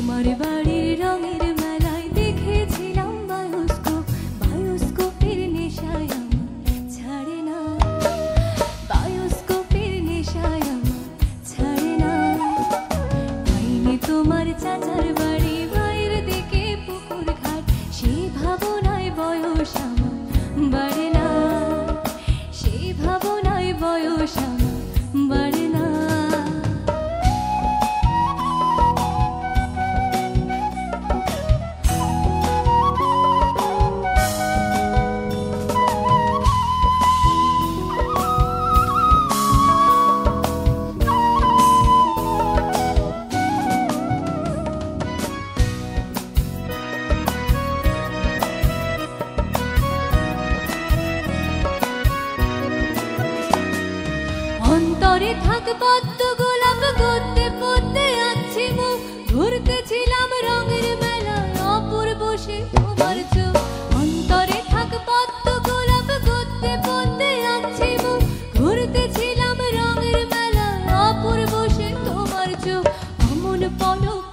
তোমার বাড়ির রঙের মেলায় দেখেছিলাম বায়োস্কোপ, বায়োস্কোপের নেশায় আমার ছাড়ে না, বায়োস্কোপের নেশায় আমার ছাড়ে না। পাইনি তোমার চাচার বাড়ি, ভাইয়ের দিকে পুকুর ঘাট, সেই ভাবনায় বয়স আমার বাড়ে না, সেই ভাবনায় বয়স আমার বাড়ে না। অন্তরে থাক পদ্ম গোলাপ, গদ্যে পদ্মে আছি মুখ, ঘুরতেছিলাম রঙের মেলায় অপূর্ব সে তোমার চোখ। অন্তরে থাক পদ্ম গোলাপ, গদ্যে পদ্মে আছি মুখ, ঘুরতেছিলাম রঙের মেলায় অপূর্ব সে তোমার চোখ। অমন পলক